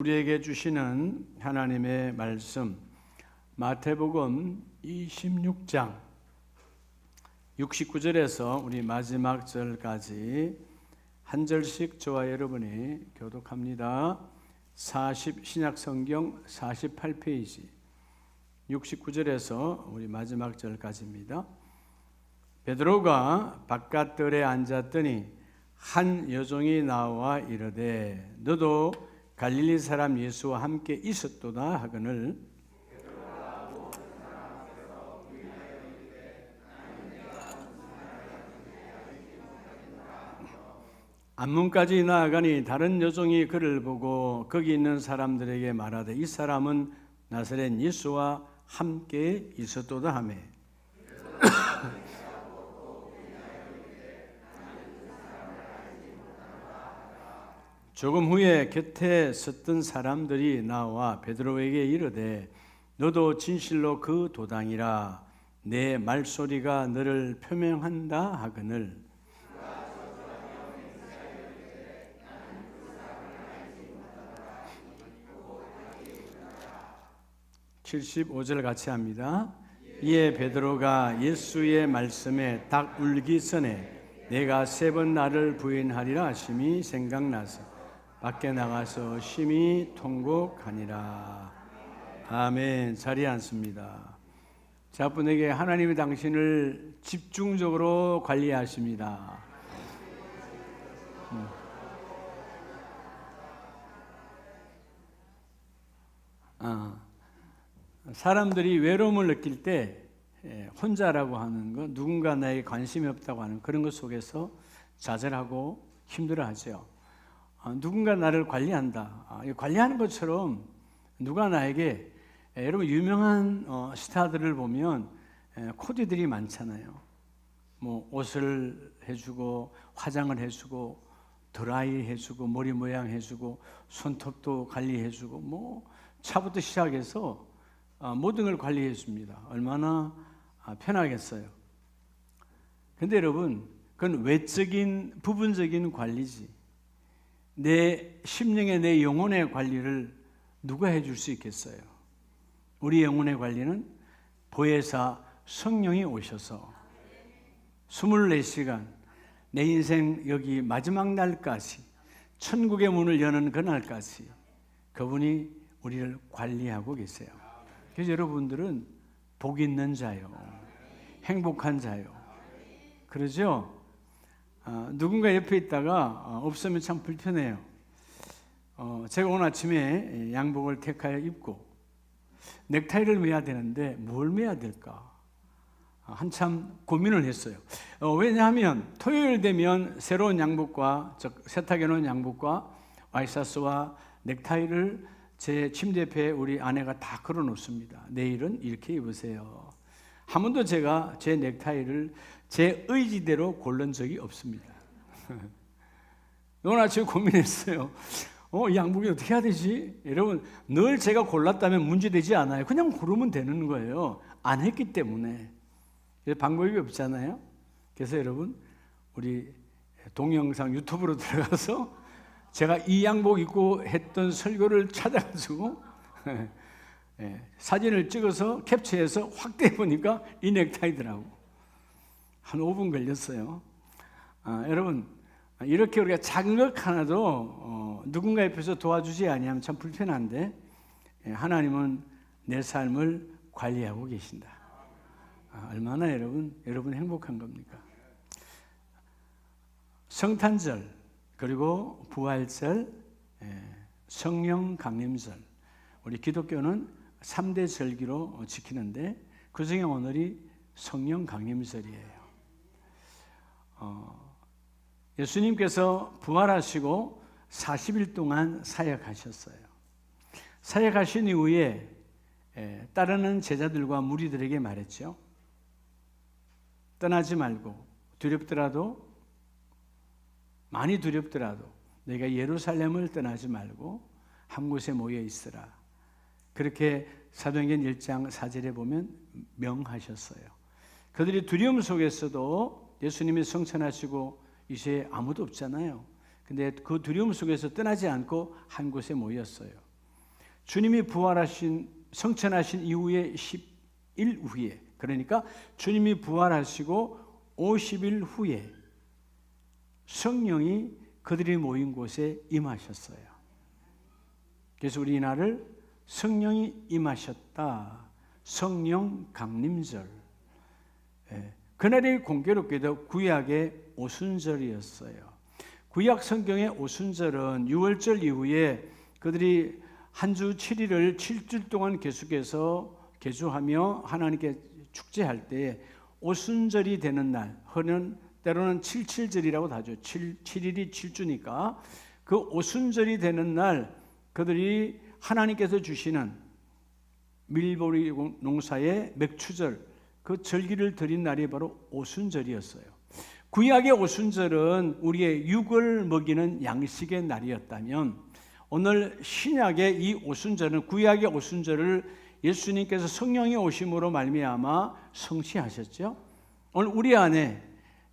우리에게 주시는 하나님의 말씀, 마태복음 26장 69절에서 우리 마지막 절까지 한 절씩 저와 여러분이 교독합니다. 신약성경 48페이지 69절에서 우리 마지막 절까지입니다. 베드로가 바깥들에 앉았더니 한 여종이 나와 이르되 너도 갈릴리 사람 예수와 함께 있었도다 하거늘 안문까지 나아가니 다른 여종이 그를 보고 거기 있는 사람들에게 말하되 이 사람은 나사렛 예수와 함께 있었도다 하매 조금 후에 곁에 섰던 사람들이 나와 베드로에게 이르되 너도 진실로 그 도당이라 내 말소리가 너를 표명한다 하거늘 75절 같이 합니다. 이에 베드로가 예수의 말씀에 딱 울기 전에 내가 3번 나를 부인하리라 하심이 생각나서 밖에 나가서 심히 통곡하니라. 아멘. 자리에 앉습니다. 자분에게 하나님이 당신을 집중적으로 관리하십니다. 사람들이 외로움을 느낄 때 혼자라고 하는 것, 누군가 나에게 관심이 없다고 하는 그런 것 속에서 좌절하고 힘들어하죠. 누군가 나를 관리한다. 관리하는 것처럼 누가 나에게 여러분 유명한 스타들을 보면 코디들이 많잖아요. 뭐 옷을 해주고 화장을 해주고 드라이 해주고 머리 모양 해주고 손톱도 관리해주고 뭐 차부터 시작해서 모든 걸 관리해 줍니다. 얼마나 편하겠어요. 근데 여러분 그건 외적인 부분적인 관리지 내 심령의 내 영혼의 관리를 누가 해줄 수 있겠어요? 우리 영혼의 관리는 보혜사 성령이 오셔서 24시간 내 인생 여기 마지막 날까지 천국의 문을 여는 그날까지 그분이 우리를 관리하고 계세요. 그래서 여러분들은 복 있는 자요, 행복한 자요. 그러죠? 누군가 옆에 있다가 없으면 참 불편해요. 제가 오늘 아침에 양복을 택하여 입고 넥타이를 매야 되는데 뭘 매야 될까? 한참 고민을 했어요. 왜냐하면 토요일 되면 새로운 양복과 세탁해 놓은 양복과 와이셔츠와 넥타이를 제 침대 옆에 우리 아내가 다 걸어 놓습니다. 내일은 이렇게 입으세요. 한 번도 제가 제 넥타이를 제 의지대로 고른 적이 없습니다. 오늘 아침에 고민했어요. 양복이 어떻게 해야 되지? 여러분 늘 제가 골랐다면 문제되지 않아요. 그냥 고르면 되는 거예요. 안 했기 때문에. 방법이 없잖아요. 그래서 여러분 우리 동영상 유튜브로 들어가서 제가 이 양복 입고 했던 설교를 찾아가지고 사진을 찍어서 캡처해서 확대해 보니까 이 넥타이더라고. 한 5분 걸렸어요. 여러분 이렇게 우리가 작은 것 하나도 누군가 옆에서 도와주지 아니하면 참 불편한데 하나님은 내 삶을 관리하고 계신다. 얼마나 여러분 행복한 겁니까? 성탄절 그리고 부활절, 성령 강림절 우리 기독교는 3대 절기로 지키는데 그중에 오늘이 성령 강림절이에요. 예수님께서 부활하시고 40일 동안 사역하셨어요. 사역하신 이후에 따르는 제자들과 무리들에게 말했죠. 떠나지 말고 많이 두렵더라도 너희가 예루살렘을 떠나지 말고 한 곳에 모여 있으라. 그렇게 사도행전 1장 4절에 보면 명하셨어요. 그들이 두려움 속에서도 예수님이 성천하시고 이제 아무도 없잖아요. 근데 그 두려움 속에서 떠나지 않고 한 곳에 모였어요. 주님이 부활하신 성천하신 이후에 10일 후에, 그러니까 주님이 부활하시고 50일 후에 성령이 그들이 모인 곳에 임하셨어요. 그래서 우리 이날을 성령이 임하셨다, 성령 강림절. 그날이 공교롭게도 구약의 오순절이었어요. 구약 성경의 오순절은 6월절 이후에 그들이 한 주 7일을 7주 동안 계속해서 계주하며 하나님께 축제할 때 오순절이 되는 날, 때로는 77절이라고 하죠. 7일이 7주니까 그 오순절이 되는 날 그들이 하나님께서 주시는 밀보리 농사의 맥추절, 그 절기를 드린 날이 바로 오순절이었어요. 구약의 오순절은 우리의 육을 먹이는 양식의 날이었다면 오늘 신약의 이 오순절은, 구약의 오순절을 예수님께서 성령이 오심으로 말미암아 성취하셨죠. 오늘 우리 안에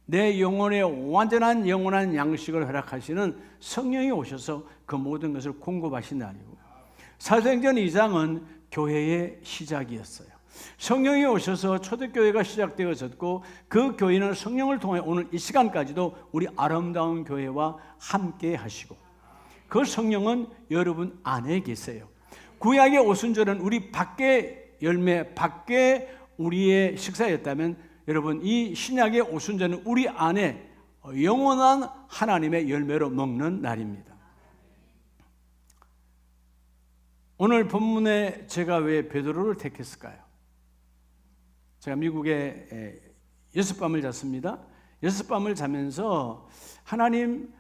내 영혼의 완전한 영원한 양식을 허락하시는 성령이 오셔서 그 모든 것을 공급하신 날이고, 사도행전 2장은 교회의 시작이었어요. 성령이 오셔서 초대교회가 시작되어졌고 그 교회는 성령을 통해 오늘 이 시간까지도 우리 아름다운 교회와 함께 하시고, 그 성령은 여러분 안에 계세요. 구약의 오순절은 우리 밖에 열매, 밖에 우리의 식사였다면 여러분 이 신약의 오순절은 우리 안에 영원한 하나님의 열매로 먹는 날입니다. 오늘 본문에 제가 왜 베드로를 택했을까요? 제가 미국에 6밤을 잤습니다. 6밤을 자면서 하나님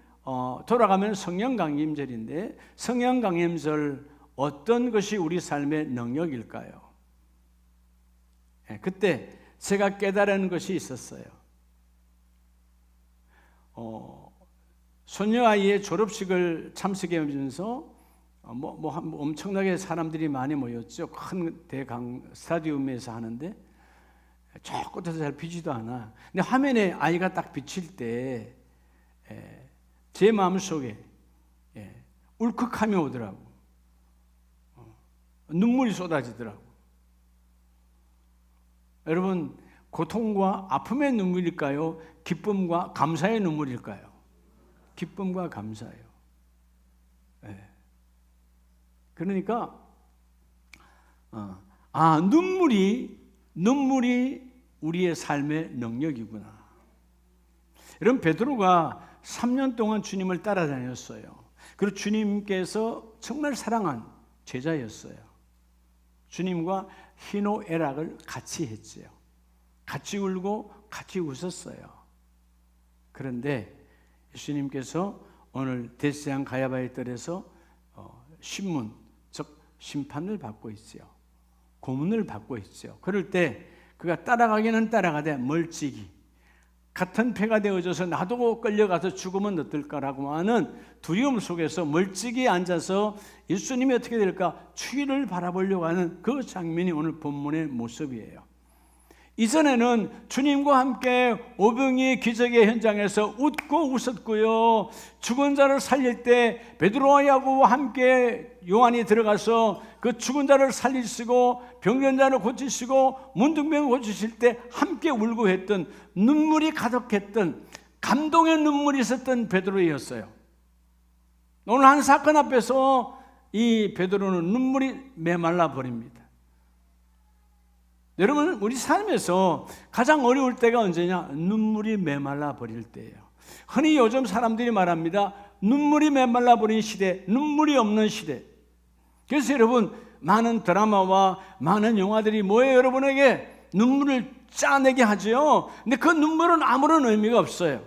돌아가면 성령강림절인데, 성령강림절 어떤 것이 우리 삶의 능력일까요? 그때 제가 깨달은 것이 있었어요. 소녀아이의 졸업식을 참석하면서 엄청나게 사람들이 많이 모였죠. 큰 대강 스타디움에서 하는데 저 끝에서 잘 비지도 않아. 근데 화면에 아이가 딱 비칠 때 제 마음속에 울컥함이 오더라고. 눈물이 쏟아지더라고. 여러분, 고통과 아픔의 눈물일까요? 기쁨과 감사의 눈물일까요? 기쁨과 감사예요. 그러니까 눈물이 우리의 삶의 능력이구나. 여러분, 베드로가 3년 동안 주님을 따라다녔어요. 그리고 주님께서 정말 사랑한 제자였어요. 주님과 희노애락을 같이 했지요. 같이 울고 같이 웃었어요. 그런데 예수님께서 오늘 대세양 가야바의 뜰에서 신문, 즉 심판을 받고 있어요. 고문을 받고 있어요. 그럴 때 그가 따라가기는 따라가되 멀찍이 같은 패가 되어져서 나도 끌려가서 죽으면 어떨까라고 하는 두려움 속에서 멀찍이 앉아서 예수님이 어떻게 될까 추위를 바라보려고 하는 그 장면이 오늘 본문의 모습이에요. 이전에는 주님과 함께 오병이의 기적의 현장에서 웃고 웃었고요. 죽은 자를 살릴 때 베드로와 야고보와 함께 요한이 들어가서 그 죽은 자를 살리시고 병든 자를 고치시고 문둥병을 고치실 때 함께 울고 했던, 눈물이 가득했던, 감동의 눈물이 있었던 베드로였어요. 오늘 한 사건 앞에서 이 베드로는 눈물이 메말라 버립니다. 여러분, 우리 삶에서 가장 어려울 때가 언제냐? 눈물이 메말라 버릴 때예요. 흔히 요즘 사람들이 말합니다. 눈물이 메말라 버린 시대, 눈물이 없는 시대. 그래서 여러분, 많은 드라마와 많은 영화들이 뭐예요? 여러분에게 눈물을 짜내게 하죠. 근데 그 눈물은 아무런 의미가 없어요.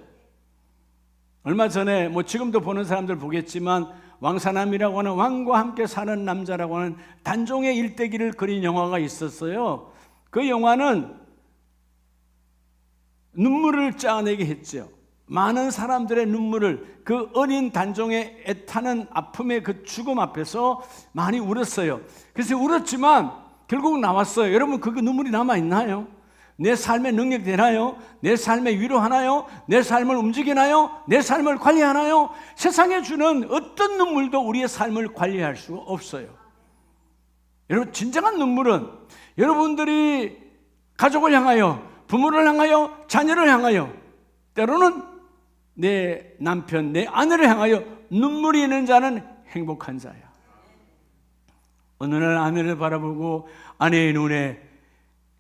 얼마 전에 지금도 보는 사람들 보겠지만 왕사남이라고 하는 왕과 함께 사는 남자라고 하는 단종의 일대기를 그린 영화가 있었어요. 그 영화는 눈물을 짜내게 했죠. 많은 사람들의 눈물을, 그 어린 단종의 애타는 아픔의 그 죽음 앞에서 많이 울었어요. 그래서 울었지만 결국 나왔어요. 여러분, 그 눈물이 남아있나요? 내 삶에 능력 되나요? 내 삶에 위로하나요? 내 삶을 움직이나요? 내 삶을 관리하나요? 세상에 주는 어떤 눈물도 우리의 삶을 관리할 수가 없어요. 여러분, 진정한 눈물은 여러분들이 가족을 향하여, 부모를 향하여, 자녀를 향하여, 때로는 내 남편, 내 아내를 향하여 눈물이 있는 자는 행복한 자야. 어느 날 아내를 바라보고 아내의 눈에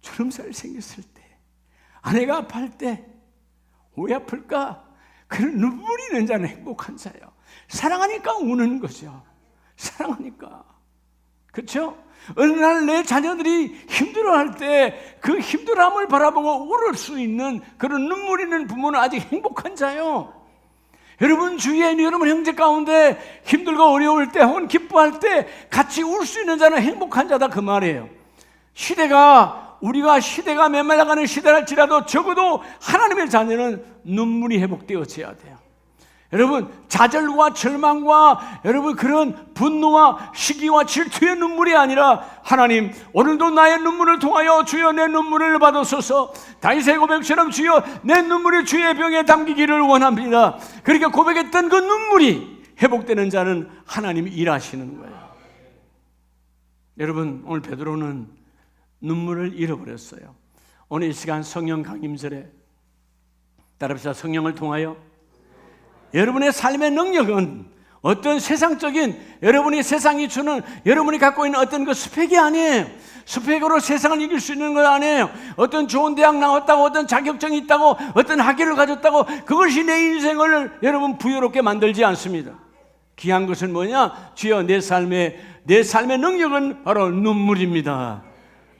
주름살이 생겼을 때, 아내가 아플 때 왜 아플까? 그런 눈물이 있는 자는 행복한 자예요. 사랑하니까 우는 거죠. 사랑하니까. 그렇죠? 어느 날 내 자녀들이 힘들어할 때 그 힘들함을 바라보고 울을 수 있는 그런 눈물 있는 부모는 아직 행복한 자요. 여러분 주위에 있는 여러분 형제 가운데 힘들고 어려울 때 혹은 기뻐할 때 같이 울 수 있는 자는 행복한 자다, 그 말이에요. 우리가 시대가 메말라가는 시대랄지라도 적어도 하나님의 자녀는 눈물이 회복되어져야 돼요. 여러분, 좌절과 절망과 여러분 그런 분노와 시기와 질투의 눈물이 아니라, 하나님 오늘도 나의 눈물을 통하여 주여 내 눈물을 받으소서, 다윗의 고백처럼 주여 내 눈물이 주의 병에 담기기를 원합니다. 그렇게 고백했던 그 눈물이 회복되는 자는 하나님이 일하시는 거예요. 여러분, 오늘 베드로는 눈물을 잃어버렸어요. 오늘 이 시간 성령 강림절에 따라합시다. 성령을 통하여 여러분의 삶의 능력은 어떤 세상적인 여러분이 세상이 주는 여러분이 갖고 있는 어떤 그 스펙이 아니에요. 스펙으로 세상을 이길 수 있는 거 아니에요. 어떤 좋은 대학 나왔다고, 어떤 자격증이 있다고, 어떤 학위를 가졌다고 그것이 내 인생을 여러분 부여롭게 만들지 않습니다. 귀한 것은 뭐냐? 주여 내 삶의 능력은 바로 눈물입니다.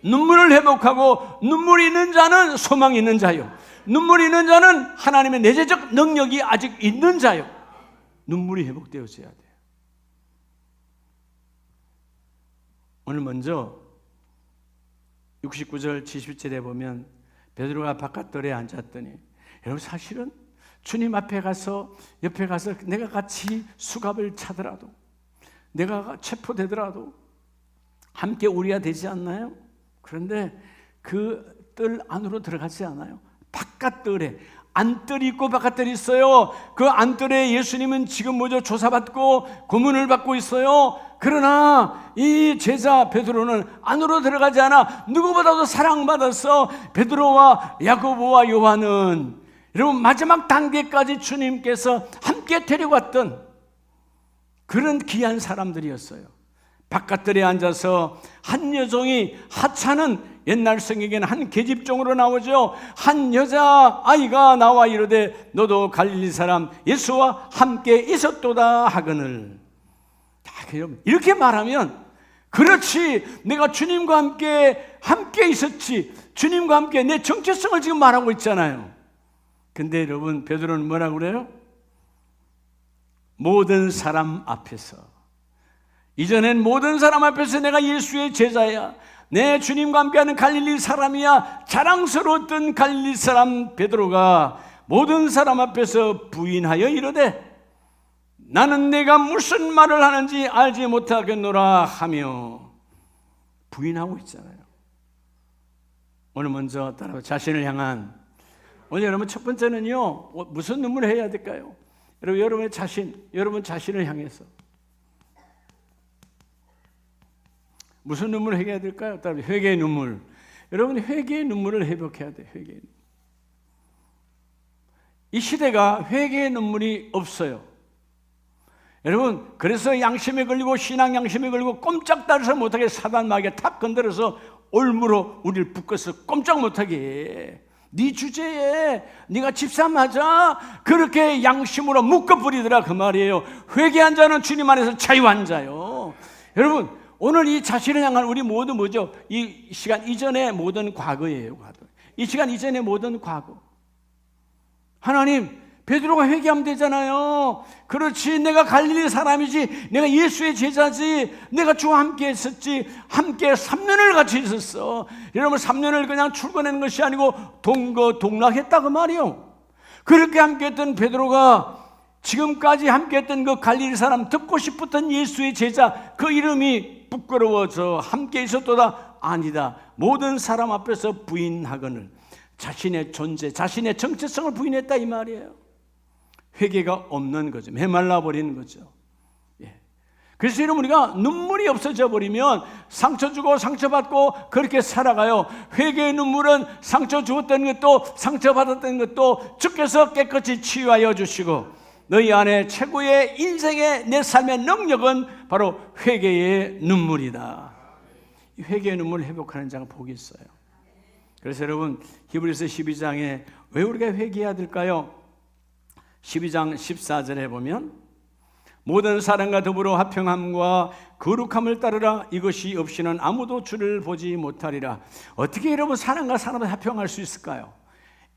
눈물을 회복하고, 눈물이 있는 자는 소망이 있는 자요, 눈물이 있는 자는 하나님의 내재적 능력이 아직 있는 자요. 눈물이 회복되어져야 돼요. 오늘 먼저 69절 70절에 보면 베드로가 바깥들에 앉았더니, 여러분 사실은 주님 앞에 가서 옆에 가서 내가 같이 수갑을 차더라도, 내가 체포되더라도 함께 우리가 되지 않나요? 그런데 그 뜰 안으로 들어가지 않아요. 바깥뜰에 안뜰이 있고 바깥뜰이 있어요. 그 안뜰에 예수님은 지금 조사받고 고문을 받고 있어요. 그러나 이 제자 베드로는 안으로 들어가지 않아 누구보다도 사랑받아서 베드로와 야고보와 요한은 여러분 마지막 단계까지 주님께서 함께 데려갔던 그런 귀한 사람들이었어요. 바깥들에 앉아서 한 여종이, 하찮은 옛날 성경에는 한 계집종으로 나오죠. 한 여자아이가 나와 이르되 너도 갈릴리 사람 예수와 함께 있었도다 하거늘. 이렇게 말하면 그렇지, 내가 주님과 함께 있었지, 주님과 함께 내 정체성을 지금 말하고 있잖아요. 근데 여러분 베드로는 뭐라고 그래요? 모든 사람 앞에서, 이전엔 모든 사람 앞에서 내가 예수의 제자야, 내 주님과 함께하는 갈릴리 사람이야, 자랑스러웠던 갈릴리 사람 베드로가 모든 사람 앞에서 부인하여 이르되 나는 내가 무슨 말을 하는지 알지 못하겠노라 하며 부인하고 있잖아요. 오늘 먼저 따라 자신을 향한, 오늘 여러분 첫 번째는요, 무슨 눈물을 해야 될까요? 여러분 자신을 향해서 무슨 눈물을 해야 될까요? 회개의 눈물. 여러분 회개의 눈물을 회복해야 돼요. 회개의 눈물. 이 시대가 회개의 눈물이 없어요. 여러분 그래서 양심에 걸리고 신앙 양심에 걸리고 꼼짝달아서 못하게 사단 마귀가 탁 건드려서 올무로 우리를 묶어서 꼼짝 못하게, 네 주제에 네가 집사 맞아, 그렇게 양심으로 묶어버리더라 그 말이에요. 회개한 자는 주님 안에서 자유한 자요. 여러분 오늘 이 자신을 향한 우리 모두 뭐죠? 이 시간 이전의 모든 과거예요. 이 시간 이전의 모든 과거. 하나님, 베드로가 회개하면 되잖아요. 그렇지, 내가 갈릴리 사람이지, 내가 예수의 제자지, 내가 주와 함께 했었지, 함께 3년을 같이 있었어. 여러분 3년을 그냥 출근하는 것이 아니고 동거동락했다 그 말이요. 그렇게 함께 했던 베드로가 지금까지 함께 했던 그 갈릴리 사람, 듣고 싶었던 예수의 제자, 그 이름이 부끄러워서 함께 있었도다? 아니다. 모든 사람 앞에서 부인하거늘 자신의 존재, 자신의 정체성을 부인했다 이 말이에요. 회개가 없는 거죠. 메말라 버리는 거죠. 예. 그래서 여러분, 우리가 눈물이 없어져 버리면 상처 주고 상처받고 그렇게 살아가요. 회개의 눈물은 상처 주었던 것도 상처받았던 것도 주께서 깨끗이 치유하여 주시고, 너희 안에 최고의 인생의 내 삶의 능력은 바로 회개의 눈물이다. 이 회개의 눈물을 회복하는 자가 복이 있어요. 그래서 여러분, 히브리서 12장에 왜 우리가 회개해야 될까요? 12장 14절에 보면 모든 사랑과 더불어 화평함과 거룩함을 따르라. 이것이 없이는 아무도 주를 보지 못하리라. 어떻게 여러분 사랑과 사람을 화평할 수 있을까요?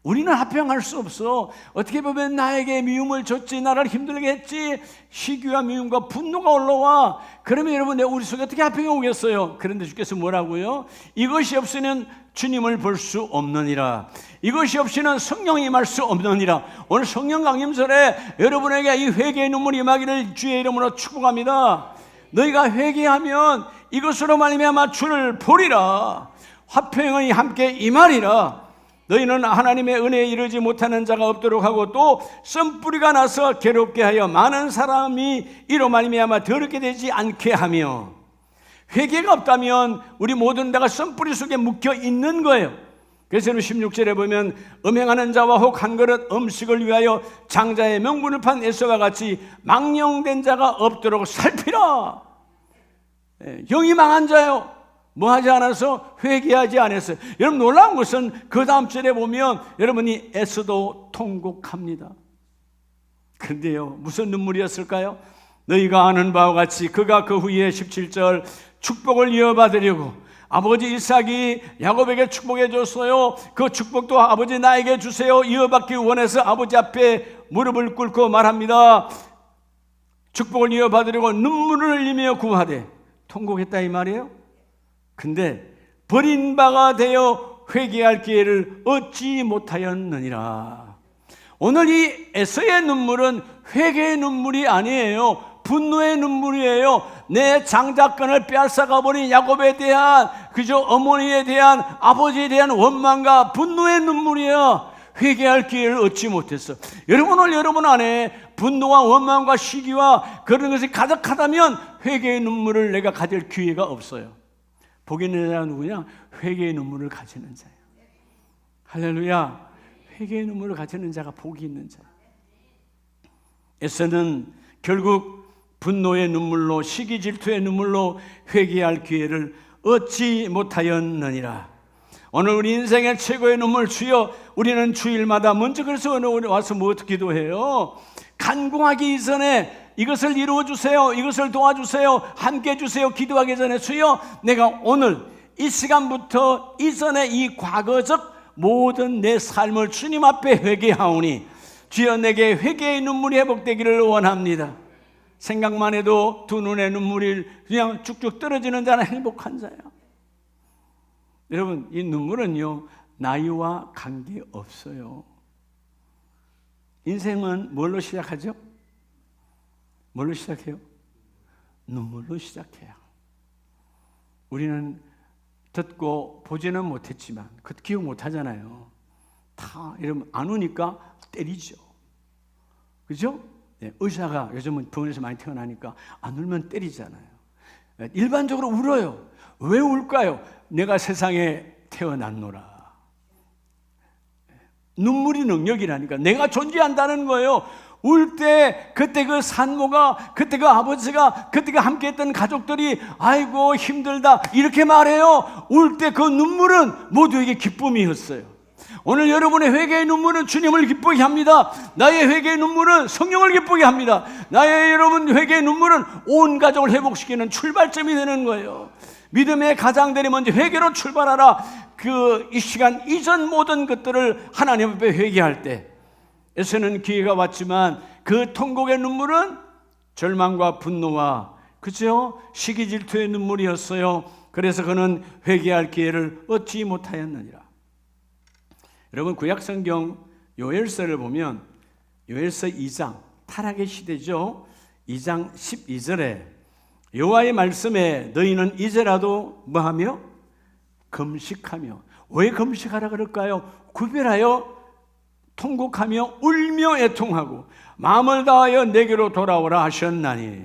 우리는 화평할 수 없어. 어떻게 보면 나에게 미움을 줬지, 나를 힘들게 했지, 시기와 미움과 분노가 올라와. 그러면 여러분, 내 우리 속에 어떻게 화평이 오겠어요? 그런데 주께서 뭐라고요? 이것이 없이는 주님을 볼 수 없느니라. 이것이 없이는 성령이 임할 수 없느니라. 오늘 성령 강림절에 여러분에게 이 회개의 눈물이 임하기를 주의 이름으로 축복합니다. 너희가 회개하면 이것으로 말미암아 주를 보리라. 화평이 함께 임하리라. 너희는 하나님의 은혜에 이르지 못하는 자가 없도록 하고 또 썬뿌리가 나서 괴롭게 하여 많은 사람이 이로 말미암아 더럽게 되지 않게 하며. 회개가 없다면 우리 모든 자가 썬뿌리 속에 묶여 있는 거예요. 그래서 16절에 보면 음행하는 자와 혹 한 그릇 음식을 위하여 장자의 명분을 판 에서와 같이 망령된 자가 없도록 살피라. 영이 망한 자요, 뭐 하지 않아서? 회개하지 않았어요. 여러분, 놀라운 것은 그 다음 절에 보면 여러분이 애써도 통곡합니다. 그런데요, 무슨 눈물이었을까요? 너희가 아는 바와 같이 그가 그 후에 17절 축복을 이어받으려고 아버지 이삭이 야곱에게 축복해 줬어요. 그 축복도 아버지 나에게 주세요. 이어받기 원해서 아버지 앞에 무릎을 꿇고 말합니다. 축복을 이어받으려고 눈물을 흘리며 구하되 통곡했다 이 말이에요. 근데 버린 바가 되어 회개할 기회를 얻지 못하였느니라. 오늘 이 에서의 눈물은 회개의 눈물이 아니에요. 분노의 눈물이에요. 내 장자권을 빼앗아가 버린 야곱에 대한, 그저 어머니에 대한, 아버지에 대한 원망과 분노의 눈물이야. 회개할 기회를 얻지 못했어. 여러분, 오늘 여러분 안에 분노와 원망과 시기와 그런 것이 가득하다면 회개의 눈물을 내가 가질 기회가 없어요. 복이 있는 자가 누구냐? 회개의 눈물을 가지는 자예요. 할렐루야. 회개의 눈물을 가지는 자가 복이 있는 자예요. 에서는 결국 분노의 눈물로, 시기 질투의 눈물로 회개할 기회를 얻지 못하였느니라. 오늘 우리 인생의 최고의 눈물, 주여, 우리는 주일마다 먼저 그래서 오늘 와서 뭐 기도해요? 간구하기 이전에 이것을 이루어주세요, 이것을 도와주세요, 함께 해주세요 기도하기 전에 주여, 내가 오늘 이 시간부터 이전의 이 과거적 모든 내 삶을 주님 앞에 회개하오니 주여 내게 회개의 눈물이 회복되기를 원합니다. 생각만 해도 두 눈에 눈물이 그냥 쭉쭉 떨어지는 자는 행복한 자야. 여러분, 이 눈물은요 나이와 관계없어요. 인생은 뭘로 시작하죠? 뭘로 시작해요? 눈물로 시작해요. 우리는 듣고 보지는 못했지만 그 기억 못하잖아요. 다 이러면 안 우니까 때리죠. 그죠? 네, 의사가 요즘은 병원에서 많이 태어나니까 안 울면 때리잖아요. 일반적으로 울어요. 왜 울까요? 내가 세상에 태어났노라. 눈물이 능력이라니까. 내가 존재한다는 거예요. 울 때 그때 그 산모가, 그때 그 아버지가, 그때 그 함께했던 가족들이 아이고 힘들다 이렇게 말해요. 울 때 그 눈물은 모두에게 기쁨이었어요. 오늘 여러분의 회개의 눈물은 주님을 기쁘게 합니다. 나의 회개의 눈물은 성령을 기쁘게 합니다. 나의 여러분 회개의 눈물은 온 가족을 회복시키는 출발점이 되는 거예요. 믿음의 가장들이 먼저 회개로 출발하라. 이 시간 이전 모든 것들을 하나님 앞에 회개할 때 에서는 기회가 왔지만 그 통곡의 눈물은 절망과 분노와 그죠? 시기 질투의 눈물이었어요. 그래서 그는 회개할 기회를 얻지 못하였느니라. 여러분 구약성경 요엘서를 보면 요엘서 2장 타락의 시대죠. 2장 12절에 여호와의 말씀에 너희는 이제라도 뭐하며? 금식하며. 왜 금식하라 그럴까요? 구별하여 통곡하며 울며 애통하고 마음을 다하여 내게로 돌아오라 하셨나니.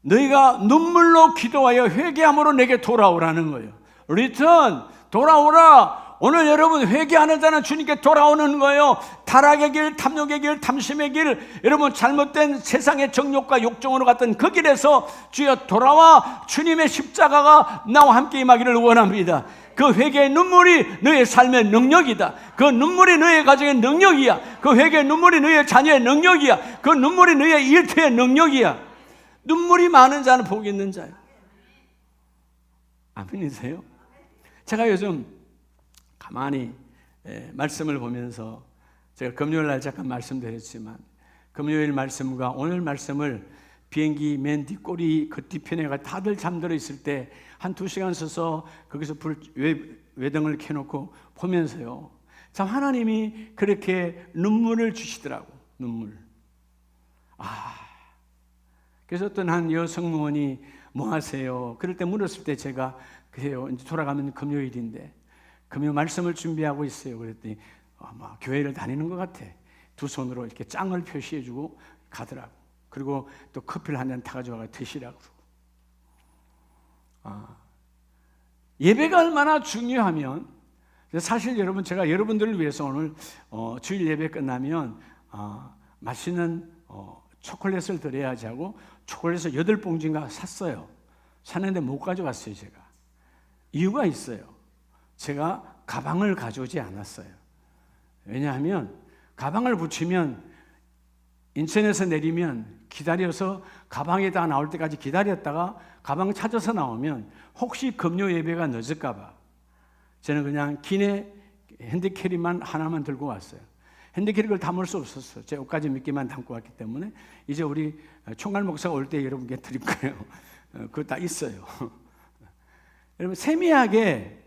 너희가 눈물로 기도하여 회개함으로 내게 돌아오라는 거예요. Return, 돌아오라. 오늘 여러분 회개하는 자는 주님께 돌아오는 거예요. 타락의 길, 탐욕의 길, 탐심의 길, 여러분 잘못된 세상의 정욕과 욕정으로 갔던 그 길에서 주여 돌아와 주님의 십자가가 나와 함께 임하기를 원합니다. 그 회개의 눈물이 너의 삶의 능력이다. 그 눈물이 너의 가정의 능력이야. 그 회개의 눈물이 너의 자녀의 능력이야. 그 눈물이 너의 일터의 능력이야. 눈물이 많은 자는 복이 있는 자예요. 아멘이세요? 제가 요즘 가만히 말씀을 보면서 제가 금요일 날 잠깐 말씀드렸지만 금요일 말씀과 오늘 말씀을 비행기 맨 뒷꼬리 그 뒤편에 다들 잠들어 있을 때 한 2시간 서서 거기서 외등을 켜놓고 보면서요, 참 하나님이 그렇게 눈물을 주시더라고. 눈물. 그래서 어떤 한 여성무원이 뭐 하세요? 그럴 때 물었을 때 제가 그래요, 이제 돌아가면 금요일인데 금요 말씀을 준비하고 있어요. 그랬더니 아마 교회를 다니는 것 같아. 두 손으로 이렇게 짱을 표시해주고 가더라고. 그리고 또 커피를 한 잔 타가지고 드시라고. 예배가 얼마나 중요하면, 사실 여러분 제가 여러분들을 위해서 오늘 주일 예배 끝나면 맛있는 초콜릿을 드려야지 하고 초콜릿을 8봉지인가 샀어요. 샀는데 못 가져갔어요. 제가 이유가 있어요. 제가 가방을 가져오지 않았어요. 왜냐하면 가방을 붙이면 인천에서 내리면 기다려서 가방에다가 나올 때까지 기다렸다가 가방 찾아서 나오면 혹시 금요 예배가 늦을까 봐 저는 그냥 기내 핸드캐리만 하나만 들고 왔어요. 핸드캐리를 담을 수 없었어요. 제 옷까지 몇 개만 담고 왔기 때문에 이제 우리 총괄 목사가 올 때 여러분께 드릴 거예요. 그거 다 있어요. 여러분 세미하게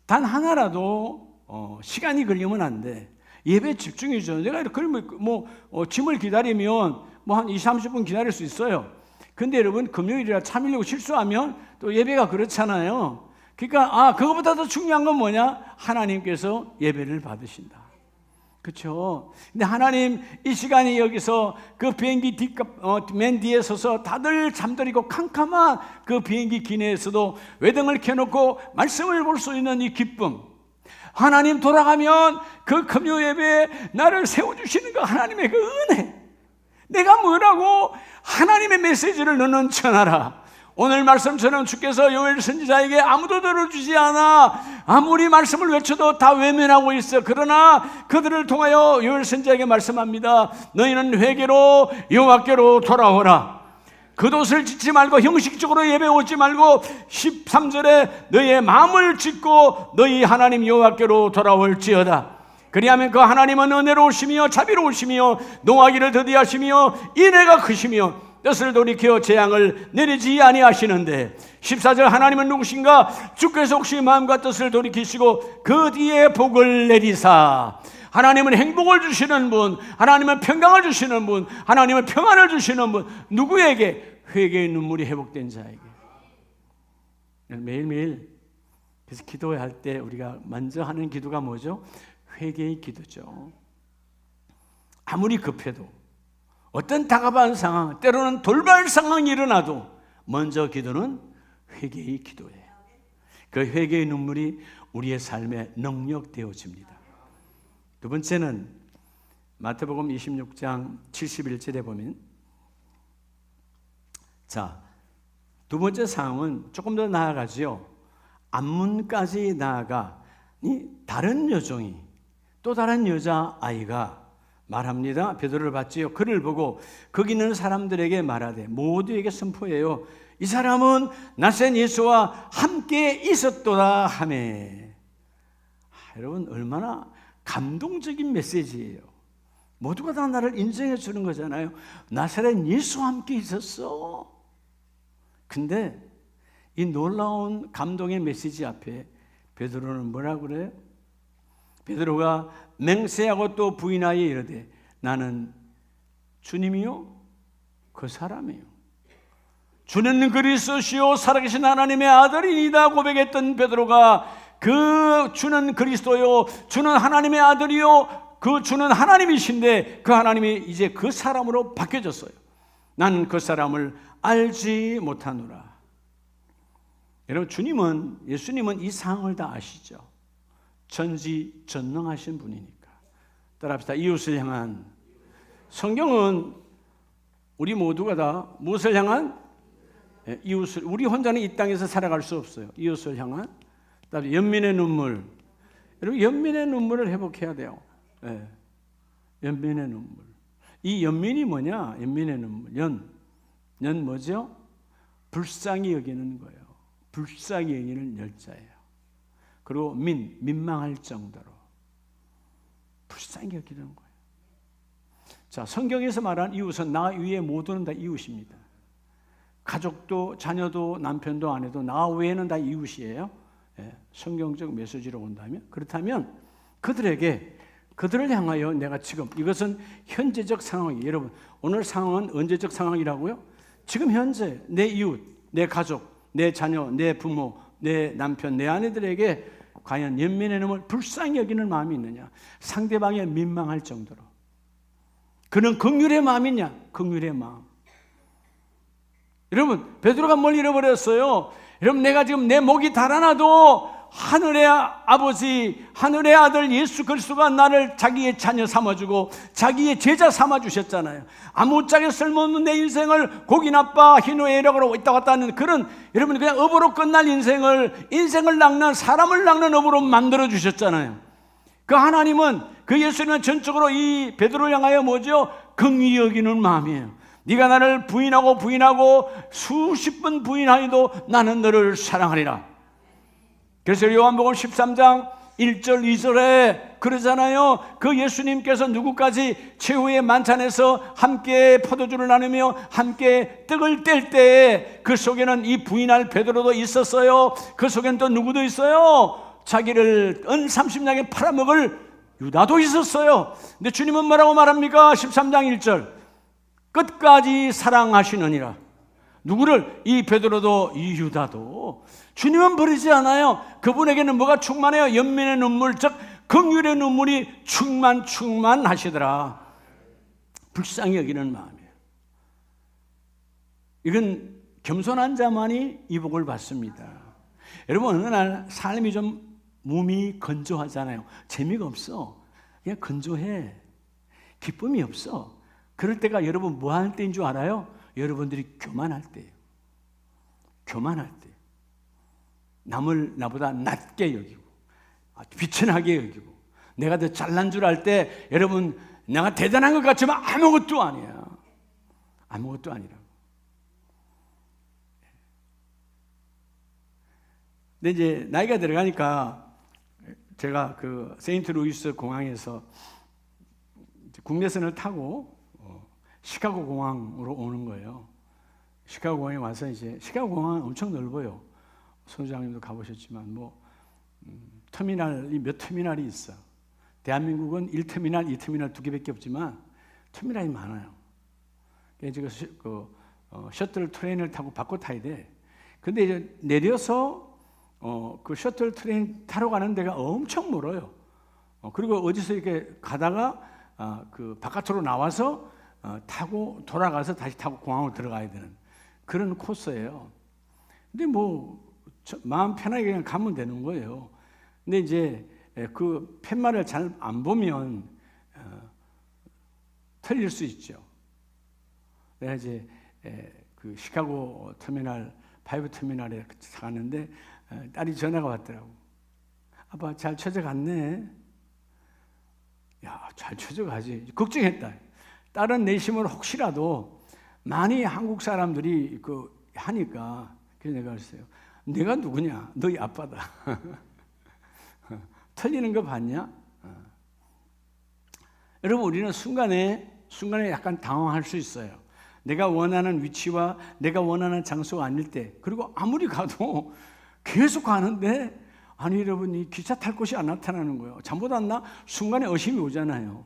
단 하나라도 시간이 걸리면 안 돼. 예배 집중이죠. 내가 그러면 짐을 기다리면 한 20-30분 기다릴 수 있어요. 근데 여러분 금요일이라 참으려고 실수하면 또 예배가 그렇잖아요. 그러니까 그거보다 더 중요한 건 뭐냐? 하나님께서 예배를 받으신다. 그렇죠? 근데 하나님 이 시간에 여기서 그 비행기 맨 뒤에 서서 다들 잠들이고 캄캄한 그 비행기 기내에서도 외등을 켜놓고 말씀을 볼 수 있는 이 기쁨, 하나님 돌아가면 그 금요 예배에 나를 세워주시는 그 하나님의 그 은혜, 내가 뭐라고 하나님의 메시지를 너는 전하라. 오늘 말씀처럼 주께서 요엘 선지자에게 아무도 들어주지 않아. 아무리 말씀을 외쳐도 다 외면하고 있어. 그러나 그들을 통하여 요엘 선지자에게 말씀합니다. 너희는 회개로 여호와께로 돌아오라. 겉옷을 찢지 말고 형식적으로 예배 오지 말고 13절에 너희의 마음을 찢고 너희 하나님 여호와께로 돌아올지어다. 그리하면 그 하나님은 은혜로우시며 자비로우시며 노하기를 더디하시며 인애가 크시며 뜻을 돌이켜 재앙을 내리지 아니하시는데 14절 하나님은 누구신가? 주께서 혹시 마음과 뜻을 돌이키시고 그 뒤에 복을 내리사. 하나님은 행복을 주시는 분, 하나님은 평강을 주시는 분, 하나님은 평안을 주시는 분. 누구에게? 회개의 눈물이 회복된 자에게. 매일매일 그래서 기도할 때 우리가 먼저 하는 기도가 뭐죠? 회개의 기도죠. 아무리 급해도 어떤 다급한 상황, 때로는 돌발 상황이 일어나도 먼저 기도는 회개의 기도예요. 그 회개의 눈물이 우리의 삶에 능력되어집니다. 두 번째는 마태복음 26장 71절에 보면, 두 번째 상황은 조금 더 나아가지요. 안문까지 나아가 다른 여종이, 또 다른 여자아이가 말합니다. 베드로를 봤지요. 그를 보고 거기 있는 사람들에게 말하되, 모두에게 선포해요. 이 사람은 나센 예수와 함께 있었도다 하매. 여러분 얼마나 감동적인 메시지예요. 모두가 다 나를 인정해 주는 거잖아요. 나사렛 예수와 함께 있었어. 근데 이 놀라운 감동의 메시지 앞에 베드로는 뭐라고 그래요? 베드로가 맹세하고 또 부인하여 이르되, 나는 주님이요 그 사람이요, 주는 그리스도시요 살아계신 하나님의 아들이니다 고백했던 베드로가 그 주는 그리스도요, 주는 하나님의 아들이요, 그 주는 하나님이신데 그 하나님이 이제 그 사람으로 바뀌어졌어요. 나는 그 사람을 알지 못하노라. 여러분, 예수님은 이 상황을 다 아시죠. 전지전능하신 분이니까. 따라합시다. 이웃을 향한. 성경은 우리 모두가 다 무엇을 향한? 이웃을. 우리 혼자는 이 땅에서 살아갈 수 없어요. 이웃을 향한. 그다음에 연민의 눈물. 여러분, 연민의 눈물을 회복해야 돼요. 연민의 눈물. 이 연민이 뭐냐? 연민의 눈물. 연 뭐죠? 불쌍히 여기는 거예요. 불쌍히 여기는 열자예요. 그리고 민망할 정도로 불쌍히 여기는 거예요. 자, 성경에서 말한 이웃은 나 위에 모두는 다 이웃입니다. 가족도 자녀도 남편도 아내도 나 외에는 다 이웃이에요. 성경적 메시지로 본다면, 그렇다면 그들을 향하여 내가 지금, 이것은 현재적 상황이에요. 여러분, 오늘 상황은 언제적 상황이라고요? 지금 현재 내 이웃, 내 가족, 내 자녀, 내 부모, 내 남편, 내 아내들에게 과연 연민의 눈물, 불쌍히 여기는 마음이 있느냐? 상대방에 민망할 정도로. 그는 긍휼의 마음이냐? 긍휼의 마음. 여러분, 베드로가 뭘 잃어버렸어요? 여러분, 내가 지금 내 목이 달아나도 하늘의 아버지, 하늘의 아들 예수 그리스도가 나를 자기의 자녀 삼아주고 자기의 제자 삼아주셨잖아요. 아무짝에 쓸모없는 내 인생을 고기 나빠 희노애락으로 왔다 갔다 하는 그런, 여러분, 그냥 업으로 끝날 인생을 낚는, 사람을 낚는 업으로 만들어주셨잖아요. 그 하나님은, 그 예수님은 전적으로 이 베드로를 향하여 뭐죠? 긍휼히 여기는 마음이에요. 네가 나를 부인하고 수십 번 부인하여도 나는 너를 사랑하리라. 그래서 요한복음 13장 1절 2절에 그러잖아요. 그 예수님께서 누구까지 최후의 만찬에서 함께 포도주를 나누며 함께 떡을 뗄 때에 그 속에는 이 부인할 베드로도 있었어요. 그 속에는 또 누구도 있어요? 자기를 은 30냥에 팔아먹을 유다도 있었어요. 근데 주님은 뭐라고 말합니까? 13장 1절 끝까지 사랑하시느니라. 누구를? 이 베드로도 이 유다도. 주님은 버리지 않아요. 그분에게는 뭐가 충만해요? 연민의 눈물, 즉 긍휼의 눈물이 충만하시더라. 불쌍히 여기는 마음이에요. 이건 겸손한 자만이 이 복을 받습니다. 여러분, 어느 날 삶이 좀 몸이 건조하잖아요. 재미가 없어. 그냥 건조해. 기쁨이 없어. 그럴 때가 여러분 뭐 할 때인 줄 알아요? 여러분들이 교만할 때예요. 교만할 때. 남을 나보다 낮게 여기고 비천하게 여기고 내가 더 잘난 줄 알 때 여러분 내가 대단한 것 같지만 아무것도 아니야. 아무것도 아니라고. 근데 이제 나이가 들어가니까 제가 그 세인트루이스 공항에서 국내선을 타고 시카고 공항으로 오는 거예요. 시카고 공항에 와서 이제 시카고 공항은 엄청 넓어요. 소장님도 가보셨지만 터미널이 몇 터미널이 있어. 대한민국은 1터미널, 2터미널 2개밖에 없지만 터미널이 많아요. 그래서 셔틀 트레인을 타고 바꿔 타야 돼. 근데 이제 내려서 그 셔틀 트레인 타러 가는 데가 엄청 멀어요. 그리고 어디서 이렇게 가다가 그 바깥으로 나와서 타고 돌아가서 다시 타고 공항으로 들어가야 되는 그런 코스예요. 근데 마음 편하게 그냥 가면 되는 거예요. 근데 이제 그 팻말을 잘 안 보면 틀릴 수 있죠. 내가 이제 그 시카고 터미널 5 터미널에 갔는데 딸이 전화가 왔더라고. 아빠 잘 찾아갔네. 야, 잘 찾아가지. 걱정했다. 다른 내심을 혹시라도 많이 한국 사람들이 하니까 그래서 내가 그랬어요. 내가 누구냐? 너희 아빠다. 틀리는 거 봤냐? 여러분, 우리는 순간에 약간 당황할 수 있어요. 내가 원하는 위치와 내가 원하는 장소가 아닐 때, 그리고 아무리 가도 계속 가는데 아니 여러분 이 기차 탈 곳이 안 나타나는 거예요. 잠못 왔나? 순간에 의심이 오잖아요.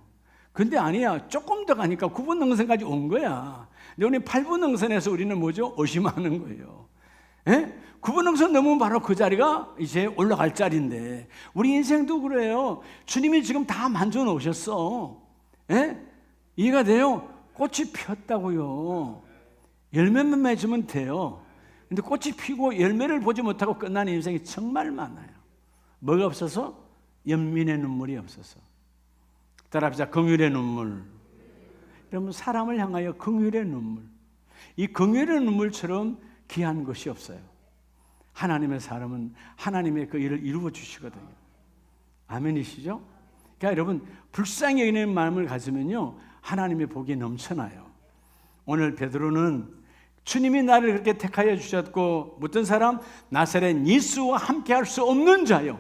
근데 아니야. 조금 더 가니까 9분 능선까지 온 거야. 근데 우리 8분 능선에서 우리는 뭐죠? 의심하는 거예요. 9분 능선 넘으면 바로 그 자리가 이제 올라갈 자리인데 우리 인생도 그래요. 주님이 지금 다 만져 놓으셨어. 이해가 돼요? 꽃이 피었다고요. 열매만 맺으면 돼요. 근데 꽃이 피고 열매를 보지 못하고 끝나는 인생이 정말 많아요. 뭐가 없어서? 연민의 눈물이 없어서. 따라합시다. 긍휼의 눈물. 여러분, 사람을 향하여 긍휼의 눈물. 이 긍휼의 눈물처럼 귀한 것이 없어요. 하나님의 사람은 하나님의 그 일을 이루어 주시거든요. 아멘이시죠? 그러니까 여러분, 불쌍히 여기는 마음을 가지면요, 하나님의 복이 넘쳐나요. 오늘 베드로는 주님이 나를 그렇게 택하여 주셨고, 어떤 사람? 나사렛 예수와 함께 할 수 없는 자요.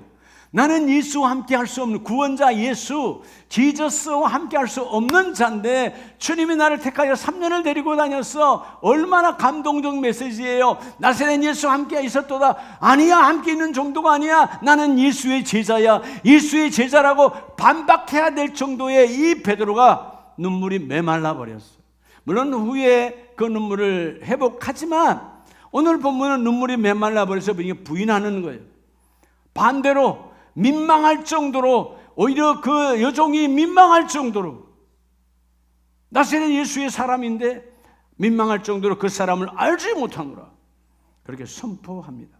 나는 예수와 함께 할 수 없는 구원자 예수, 지저스와 함께 할 수 없는 자인데 주님이 나를 택하여 3년을 데리고 다녔어. 얼마나 감동적 메시지예요. 나사렛 예수와 함께 있었도다. 아니야, 함께 있는 정도가 아니야. 나는 예수의 제자야. 예수의 제자라고 반박해야 될 정도의 이 베드로가 눈물이 메말라 버렸어요. 물론 후에 그 눈물을 회복하지만 오늘 본문은 눈물이 메말라 버려서 부인하는 거예요. 반대로 민망할 정도로, 오히려 그 여종이 민망할 정도로, 나사렛 예수의 사람인데 민망할 정도로 그 사람을 알지 못하노라, 그렇게 선포합니다.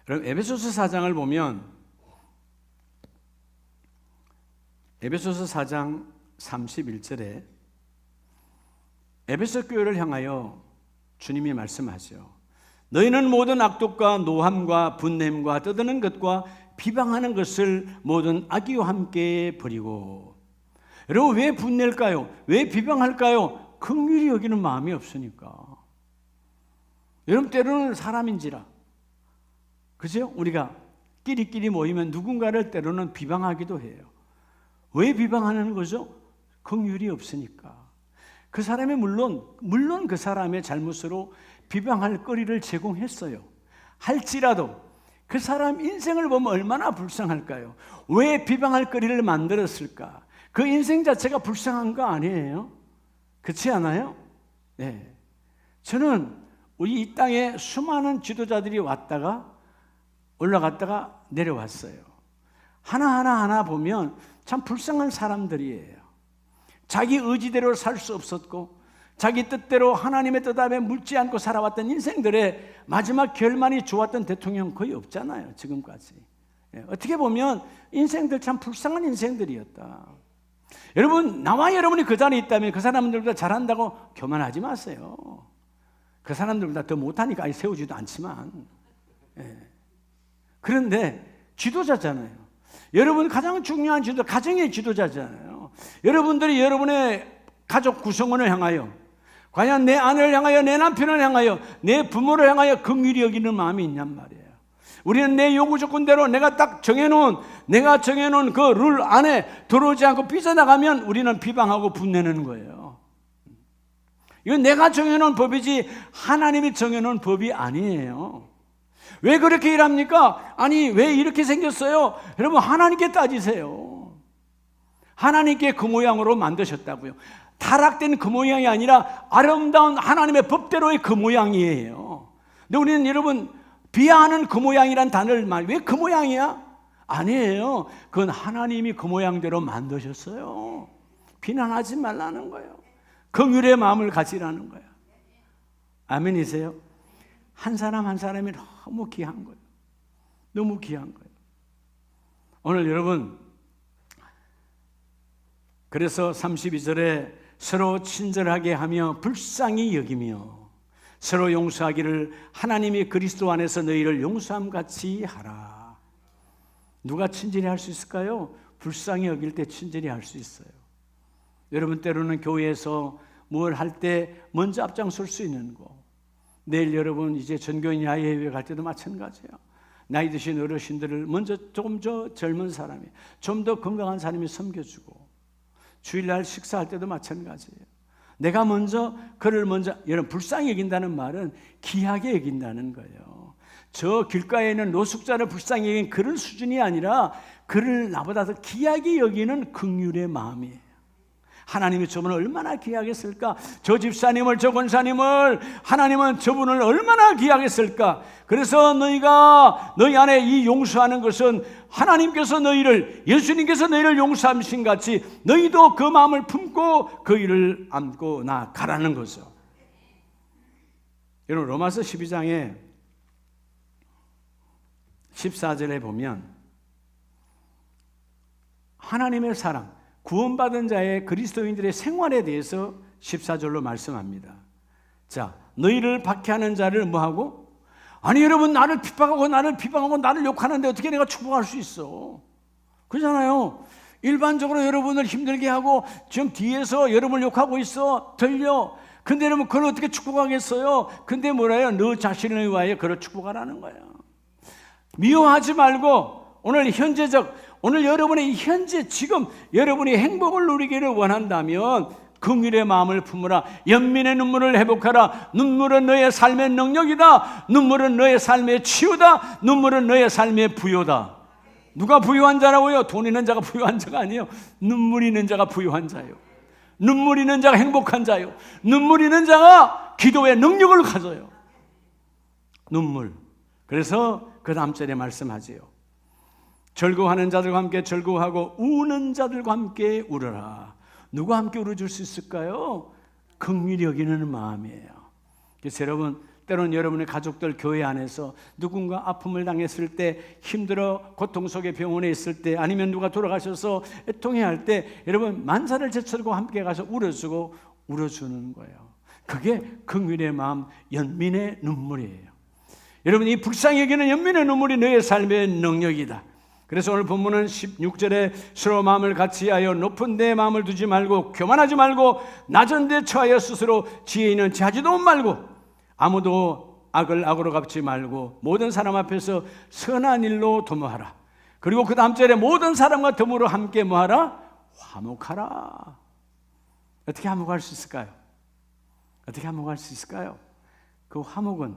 여러분, 에베소서 4장을 보면 에베소서 4장 31절에 에베소 교회를 향하여 주님이 말씀하죠. 너희는 모든 악독과 노함과 분냄과 떠드는 것과 비방하는 것을 모든 악의와 함께 버리고. 여러분, 왜 분낼까요? 왜 비방할까요? 긍휼히 여기는 마음이 없으니까. 여러분, 때로는 사람인지라, 그죠? 우리가 끼리끼리 모이면 누군가를 때로는 비방하기도 해요. 왜 비방하는 거죠? 긍휼이 없으니까. 그 사람이 물론 그 사람의 잘못으로 비방할 거리를 제공했어요. 할지라도 그 사람 인생을 보면 얼마나 불쌍할까요? 왜 비방할 거리를 만들었을까? 그 인생 자체가 불쌍한 거 아니에요? 그렇지 않아요? 네. 저는 우리 이 땅에 수많은 지도자들이 왔다가 올라갔다가 내려왔어요. 하나하나 보면 참 불쌍한 사람들이에요. 자기 의지대로 살 수 없었고 자기 뜻대로 하나님의 뜻 앞에 묻지 않고 살아왔던 인생들의 마지막 결말이 좋았던 대통령 거의 없잖아요, 지금까지. 어떻게 보면 인생들 참 불쌍한 인생들이었다. 여러분, 나와 여러분이 그 자리에 있다면 그 사람들보다 잘한다고 교만하지 마세요. 그 사람들보다 더 못하니까 세우지도 않지만. 그런데 지도자잖아요. 여러분 가장 중요한 지도, 가정의 지도자잖아요. 여러분들이 여러분의 가족 구성원을 향하여, 과연 내 아내를 향하여, 내 남편을 향하여, 내 부모를 향하여 긍휼히 여기는 마음이 있냔 말이에요. 우리는 내 요구 조건대로 내가 정해놓은 그 룰 안에 들어오지 않고 삐져나가면 우리는 비방하고 분내는 거예요. 이건 내가 정해놓은 법이지 하나님이 정해놓은 법이 아니에요. 왜 그렇게 일합니까? 아니, 왜 이렇게 생겼어요? 여러분, 하나님께 따지세요. 하나님께 그 모양으로 만드셨다고요. 타락된 그 모양이 아니라 아름다운 하나님의 법대로의 그 모양이에요. 근데 우리는 여러분, 비하하는 그 모양이란 단어를 왜 그 모양이야? 아니에요. 그건 하나님이 그 모양대로 만드셨어요. 비난하지 말라는 거예요. 긍휼의 마음을 가지라는 거예요. 아멘이세요? 한 사람 한 사람이 너무 귀한 거예요. 너무 귀한 거예요. 오늘 여러분, 그래서 32절에 서로 친절하게 하며 불쌍히 여기며 서로 용서하기를 하나님이 그리스도 안에서 너희를 용서함 같이 하라. 누가 친절히 할 수 있을까요? 불쌍히 여길 때 친절히 할 수 있어요. 여러분, 때로는 교회에서 뭘 할 때 먼저 앞장설 수 있는 거. 내일 여러분 이제 전교인 야외회 갈 때도 마찬가지예요. 나이 드신 어르신들을 먼저 조금 더 젊은 사람이, 좀 더 건강한 사람이 섬겨주고, 주일날 식사할 때도 마찬가지예요. 내가 먼저 그를 여러분, 불쌍히 여긴다는 말은 귀하게 여긴다는 거예요. 저 길가에 있는 노숙자를 불쌍히 여긴 그런 수준이 아니라 그를 나보다 더 귀하게 여기는 긍휼의 마음이에요. 하나님이 저분을 얼마나 귀하게 쓸까? 저 집사님을, 저 권사님을, 하나님은 저분을 얼마나 귀하게 쓸까? 그래서 너희 안에 이 용서하는 것은 하나님께서 예수님께서 너희를 용서하신 같이 너희도 그 마음을 품고 그 일을 안고 나가라는 거죠. 여러분 로마서 12장에 14절에 보면 하나님의 사랑, 구원받은 자의 그리스도인들의 생활에 대해서 14절로 말씀합니다. 자, 너희를 박해하는 자를 뭐하고? 아니 여러분 나를 핍박하고 나를 욕하는데 어떻게 내가 축복할 수 있어? 그렇잖아요. 일반적으로 여러분을 힘들게 하고 지금 뒤에서 여러분을 욕하고 있어. 들려. 근데 여러분 그걸 어떻게 축복하겠어요? 근데 뭐래요? 너 자신을 위하여 그를 축복하라는 거예요. 미워하지 말고 오늘 여러분의 현재 지금 여러분이 행복을 누리기를 원한다면 긍휼의 마음을 품으라. 연민의 눈물을 회복하라. 눈물은 너의 삶의 능력이다. 눈물은 너의 삶의 치유다. 눈물은 너의 삶의 부요다. 누가 부유한 자라고요? 돈 있는 자가 부유한 자가 아니에요. 눈물 있는 자가 부유한 자예요. 눈물 있는 자가 행복한 자예요. 눈물 있는 자가 기도의 능력을 가져요. 눈물. 그래서 그 다음 절에 말씀하지요. 즐거워하는 자들과 함께 즐거워하고 우는 자들과 함께 울어라. 누가 함께 울어줄 수 있을까요? 긍휼히 여기는 마음이에요. 그래서 여러분, 때로는 여러분의 가족들 교회 안에서 누군가 아픔을 당했을 때, 힘들어 고통 속에 병원에 있을 때, 아니면 누가 돌아가셔서 애통해 할 때 여러분 만사를 제쳐두고 함께 가서 울어주고 울어주는 거예요. 그게 긍휼의 마음, 연민의 눈물이에요. 여러분, 이 불쌍히 여기는 연민의 눈물이 너의 삶의 능력이다. 그래서 오늘 본문은 16절에 서로 마음을 같이하여 높은 데 마음을 두지 말고 교만하지 말고 낮은 데 처하여 스스로 지혜 있는 자지도 말고 아무도 악을 악으로 갚지 말고 모든 사람 앞에서 선한 일로 도모하라. 그리고 그 다음 절에 모든 사람과 더불어 함께 뭐하라? 화목하라. 어떻게 화목할 수 있을까요? 어떻게 화목할 수 있을까요? 그 화목은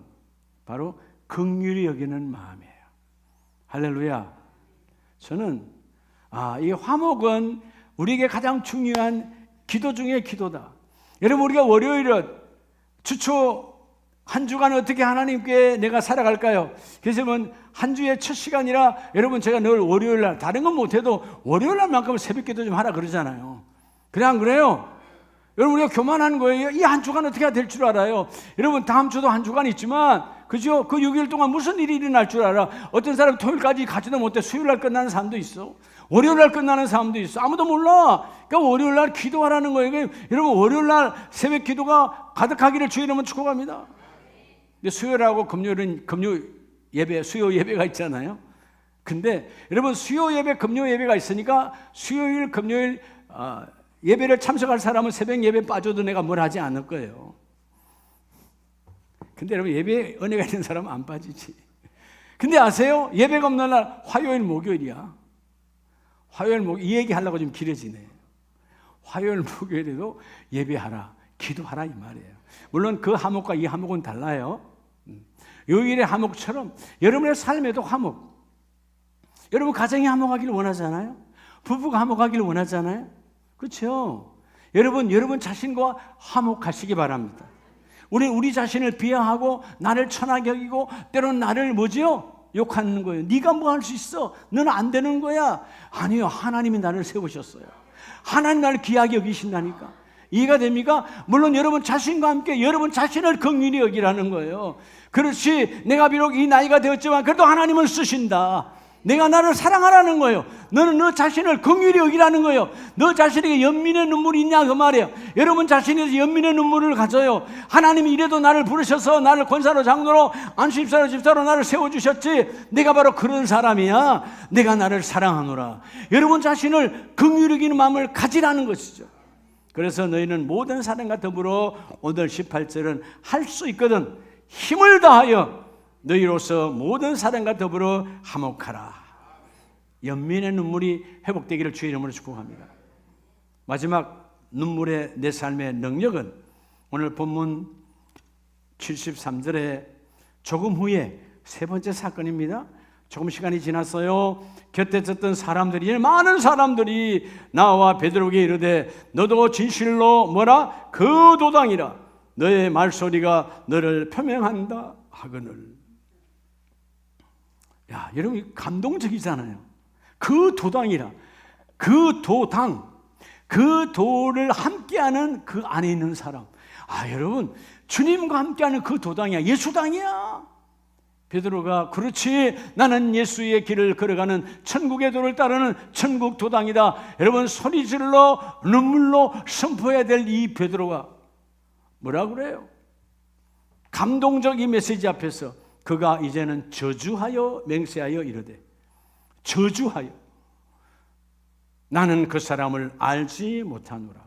바로 긍휼히 여기는 마음이에요. 할렐루야. 저는 이 화목은 우리에게 가장 중요한 기도 중에 기도다. 여러분, 우리가 월요일은 주초 한 주간 어떻게 하나님께 내가 살아갈까요? 그래서 한 주의 첫 시간이라 여러분 제가 늘 월요일 날 다른 건 못해도 월요일 날만큼은 새벽 기도 좀 하라 그러잖아요. 그래 안 그래요? 여러분, 우리가 교만한 거예요. 이 한 주간 어떻게 될 줄 알아요? 여러분, 다음 주도 한 주간 있지만 그죠? 그 6일 동안 무슨 일이 일어날 줄 알아? 어떤 사람 토요일까지 가지도 못해 수요일 날 끝나는 사람도 있어. 월요일 날 끝나는 사람도 있어. 아무도 몰라. 그러니까 월요일 날 기도하라는 거예요. 여러분, 월요일 날 새벽 기도가 가득하기를 주의 이름으로 축복합니다. 근데 수요일하고 금요일은 수요 예배가 있잖아요. 근데 여러분, 수요 예배, 금요 예배가 있으니까 수요일, 금요일 예배를 참석할 사람은 새벽 예배 빠져도 내가 뭘 하지 않을 거예요. 근데 여러분, 예배에 은혜가 있는 사람은 안 빠지지. 근데 아세요? 예배가 없는 날 화요일, 목요일이야. 화요일, 목요일 이 얘기 하려고 좀 길어지네. 화요일, 목요일에도 예배하라, 기도하라 이 말이에요. 물론 그 화목과 이 화목은 달라요. 요일의 화목처럼 여러분의 삶에도 화목. 여러분 가정이 화목하기를 원하잖아요. 부부가 화목하기를 원하잖아요. 그렇죠? 여러분 자신과 화목하시기 바랍니다. 우리 자신을 비하하고 나를 천하게 여기고 때로는 나를 뭐지요? 욕하는 거예요. 네가 뭐 할 수 있어? 너는 안 되는 거야. 아니요, 하나님이 나를 세우셨어요. 하나님 나를 귀하게 여기신다니까. 이해가 됩니까? 물론 여러분 자신과 함께 여러분 자신을 긍휼히 여기라는 거예요. 그렇지, 내가 비록 이 나이가 되었지만 그래도 하나님을 쓰신다. 내가 나를 사랑하라는 거예요. 너는 너 자신을 긍휼히 여기라는 거예요. 너 자신에게 연민의 눈물이 있냐 그 말이에요. 여러분 자신에서 연민의 눈물을 가져요. 하나님이 이래도 나를 부르셔서 나를 권사로, 장로로, 안수집사로, 집사로 나를 세워주셨지. 내가 바로 그런 사람이야. 내가 나를 사랑하노라. 여러분 자신을 긍휼히 여기는 마음을 가지라는 것이죠. 그래서 너희는 모든 사람과 더불어 오늘 18절은 할 수 있거든 힘을 다하여 너희로서 모든 사람과 더불어 화목하라. 연민의 눈물이 회복되기를 주의 이름으로 축복합니다. 마지막 눈물의 내 삶의 능력은 오늘 본문 73절에 조금 후에 세 번째 사건입니다. 조금 시간이 지났어요. 곁에 있었던 사람들이, 많은 사람들이 나와 베드로에게 이르되 너도 진실로 뭐라? 그 도당이라 너의 말소리가 너를 표명한다 하거늘. 야, 여러분 감동적이잖아요. 그 도당이라, 그 도당, 그 도를 함께하는 그 안에 있는 사람. 여러분 주님과 함께하는 그 도당이야. 예수당이야. 베드로가 그렇지, 나는 예수의 길을 걸어가는 천국의 도를 따르는 천국 도당이다. 여러분, 소리 질러 눈물로 선포해야 될 이 베드로가 뭐라고 그래요? 감동적 이 메시지 앞에서 그가 이제는 저주하여 맹세하여 이르되, 저주하여 나는 그 사람을 알지 못하노라.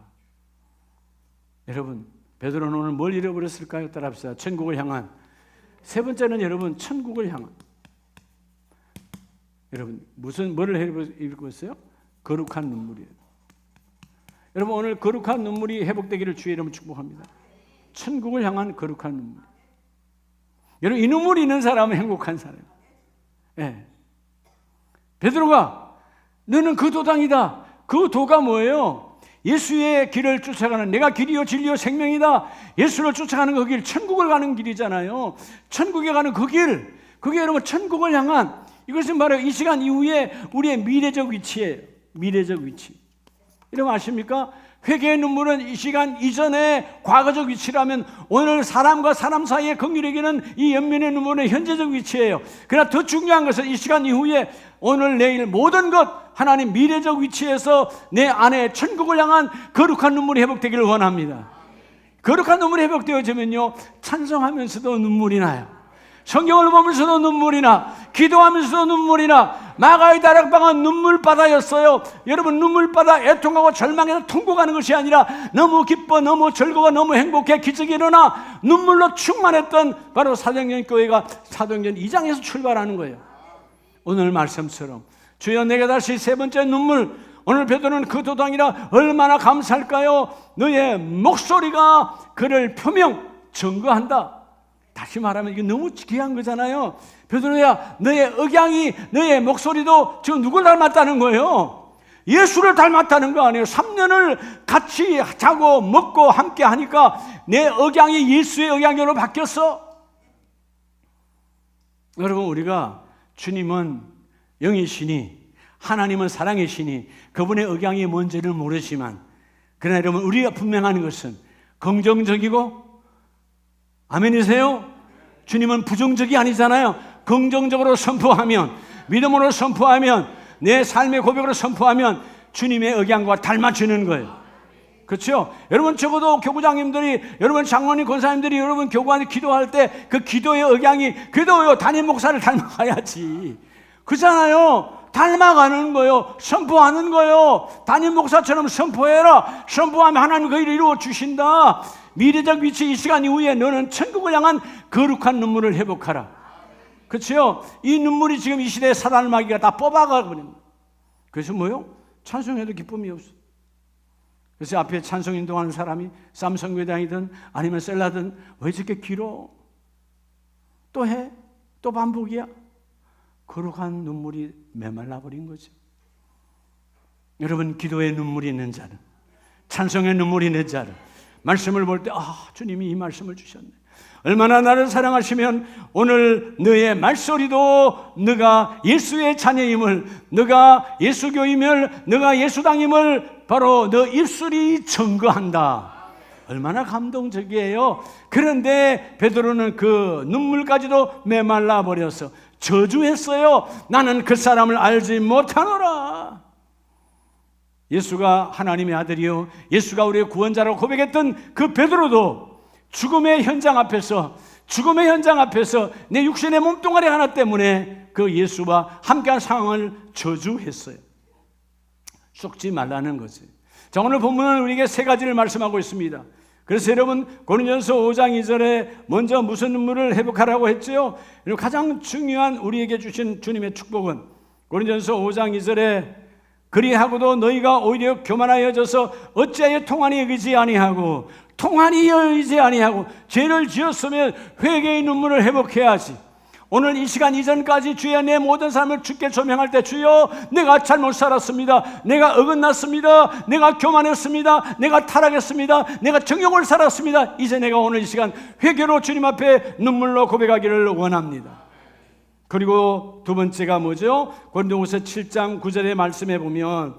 여러분, 베드로는 오늘 뭘 잃어버렸을까요? 따라합시다. 천국을 향한. 세 번째는 여러분, 천국을 향한. 여러분, 뭐를 잃었어요? 거룩한 눈물이에요. 여러분, 오늘 거룩한 눈물이 회복되기를 주의 이름으로 축복합니다. 천국을 향한 거룩한 눈물. 여러분, 이 눈물이 있는 사람은 행복한 사람이에요. 네. 베드로가 너는 그 도당이다. 그 도가 뭐예요? 예수의 길을 쫓아가는, 내가 길이요 진리요 생명이다. 예수를 쫓아가는 그 길, 천국을 가는 길이잖아요. 천국에 가는 그 길, 그게 여러분 천국을 향한, 이것은 바로 이 시간 이후에 우리의 미래적 위치예요. 미래적 위치. 여러분 아십니까? 회개의 눈물은 이 시간 이전에 과거적 위치라면, 오늘 사람과 사람 사이의 긍휼에게는 이 연민의 눈물은 현재적 위치예요. 그러나 더 중요한 것은 이 시간 이후에 오늘 내일 모든 것, 하나님 미래적 위치에서 내 안에 천국을 향한 거룩한 눈물이 회복되기를 원합니다. 거룩한 눈물이 회복되어지면요, 찬송하면서도 눈물이 나요. 성경을 보면서도 눈물이 나, 기도하면서도 눈물이 나. 마가의 다락방은 눈물바다였어요. 여러분, 눈물바다, 애통하고 절망해서 통곡하는 것이 아니라 너무 기뻐, 너무 즐거워, 너무 행복해, 기적이 일어나 눈물로 충만했던 바로 사도행전 교회가 사도행전 2장에서 출발하는 거예요. 오늘 말씀처럼 주여 내게 다시 세 번째 눈물. 오늘 베드로는 그 도당이라 얼마나 감사할까요? 너의 목소리가 그를 표명 증거한다. 다시 말하면 이게 너무 귀한 거잖아요. 베드로야, 너의 억양이, 너의 목소리도 지금 누굴 닮았다는 거예요? 예수를 닮았다는 거 아니에요? 3년을 같이 자고 먹고 함께 하니까 내 억양이 예수의 억양으로 바뀌었어. 여러분, 우리가 주님은 영이시니 하나님은 사랑의 신이, 그분의 억양이 뭔지를 모르지만, 그러나 여러분, 우리가 분명한 것은 긍정적이고, 아멘이세요? 주님은 부정적이 아니잖아요. 긍정적으로 선포하면, 믿음으로 선포하면, 내 삶의 고백으로 선포하면 주님의 억양과 닮아지는 거예요. 그렇죠? 여러분, 적어도 교구장님들이, 여러분 장로님, 권사님들이 여러분 교구한테 기도할 때 그 기도의 억양이, 그래도 담임 목사를 닮아가야지. 그렇잖아요. 닮아가는 거예요. 선포하는 거예요. 담임 목사처럼 선포해라. 선포하면 하나님 그 일을 이루어 주신다. 미래적 위치, 이 시간 이후에 너는 천국을 향한 거룩한 눈물을 회복하라. 그렇죠? 이 눈물이 지금 이 시대의 사단 마귀가 다 뽑아가 버립니다. 그래서 뭐요? 찬송해도 기쁨이 없어. 그래서 앞에 찬송 인도하는 사람이 쌈성교당이든 아니면 셀라든 왜 저렇게 길어? 또 해? 또 반복이야? 거룩한 눈물이 메말라 버린 거죠. 여러분, 기도의 눈물이 있는 자는, 찬송의 눈물이 있는 자는 말씀을 볼 때, 주님이 이 말씀을 주셨네. 얼마나 나를 사랑하시면 오늘 너의 말소리도 너가 예수의 자녀임을, 너가 예수교임을, 너가 예수당임을 바로 너 입술이 증거한다. 얼마나 감동적이에요. 그런데 베드로는 그 눈물까지도 메말라 버려서 저주했어요. 나는 그 사람을 알지 못하노라. 예수가 하나님의 아들이요, 예수가 우리의 구원자라고 고백했던 그 베드로도 죽음의 현장 앞에서 내 육신의 몸뚱아리 하나 때문에 그 예수와 함께한 상황을 저주했어요. 속지 말라는 거지. 자, 오늘 본문은 우리에게 세 가지를 말씀하고 있습니다. 그래서 여러분, 고린도전서 5장 2절에 먼저 무슨 눈물을 회복하라고 했죠? 그리고 가장 중요한 우리에게 주신 주님의 축복은 고린도전서 5장 2절에 그리하고도 너희가 오히려 교만하여져서 어찌하여 통한이 여기지 아니하고 죄를 지었으면 회개의 눈물을 회복해야지. 오늘 이 시간 이전까지 주여 내 모든 삶을 주께 조명할 때, 주여 내가 잘못 살았습니다, 내가 어긋났습니다, 내가 교만했습니다, 내가 타락했습니다, 내가 정욕을 살았습니다. 이제 내가 오늘 이 시간 회개로 주님 앞에 눈물로 고백하기를 원합니다. 그리고 두 번째가 뭐죠? 고린도후서 7장 9절의 말씀에 보면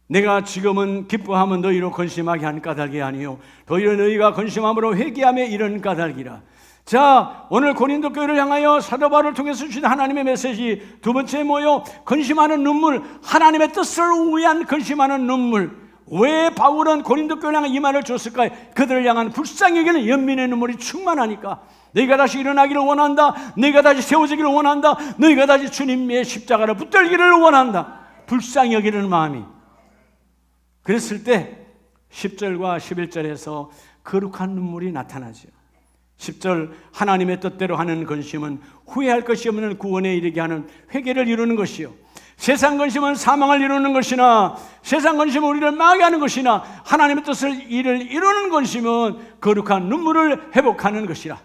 내가 지금은 기뻐하면 너희로 근심하게 한 까닭이 아니요 도리어 너희가 근심함으로 회개하며 이런 까닭이라. 자, 오늘 고린도 교회를 향하여 사도 바울을 통해서 주신 하나님의 메시지 두 번째 뭐요? 근심하는 눈물, 하나님의 뜻을 위한 근심하는 눈물. 왜 바울은 고린도 교회를 향해 이 말을 줬을까요? 그들을 향한 불쌍히 여기는 연민의 눈물이 충만하니까. 너희가 다시 일어나기를 원한다. 너희가 다시 세워지기를 원한다. 너희가 다시 주님의 십자가를 붙들기를 원한다. 불쌍히 여기는 마음이. 그랬을 때 10절과 11절에서 거룩한 눈물이 나타나죠. 10절 하나님의 뜻대로 하는 근심은 후회할 것이 없는 구원에 이르게 하는 회개를 이루는 것이요, 세상 근심은 사망을 이루는 것이나 세상 근심은 우리를 망하게 하는 것이나 하나님의 뜻을 이루는 근심은 거룩한 눈물을 회복하는 것이라.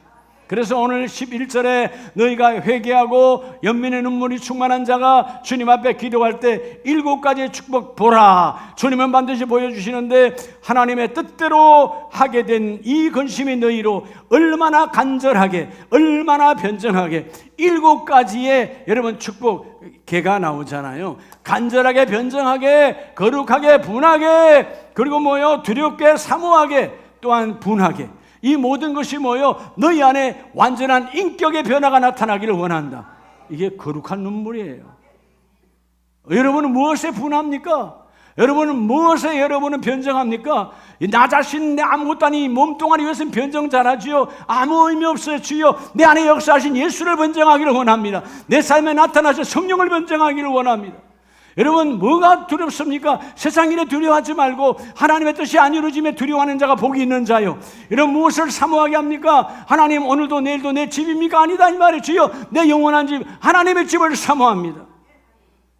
그래서 오늘 11절에 너희가 회개하고 연민의 눈물이 충만한 자가 주님 앞에 기도할 때 7가지의 축복 보라. 주님은 반드시 보여주시는데 하나님의 뜻대로 하게 된 이 근심이 너희로 얼마나 간절하게, 얼마나 변정하게 7가지의 여러분 축복 개가 나오잖아요. 간절하게, 변정하게, 거룩하게, 분하게, 그리고 뭐요? 두렵게, 사모하게, 또한 분하게. 이 모든 것이 뭐요? 너희 안에 완전한 인격의 변화가 나타나기를 원한다. 이게 거룩한 눈물이에요. 여러분은 무엇에 분합니까? 여러분은 무엇에 여러분은 변정합니까? 나 자신 내 아무것도 아닌 몸뚱아리 위해서는 변정 잘하지요. 아무 의미 없어요. 주여 내 안에 역사하신 예수를 변정하기를 원합니다. 내 삶에 나타나신 성령을 변정하기를 원합니다. 여러분 뭐가 두렵습니까? 세상 일에 두려워하지 말고 하나님의 뜻이 안 이루어짐에 두려워하는 자가 복이 있는 자요. 여러분 무엇을 사모하게 합니까? 하나님 오늘도 내일도 내 집입니까? 아니다 이 말이에요. 주여 내 영원한 집 하나님의 집을 사모합니다.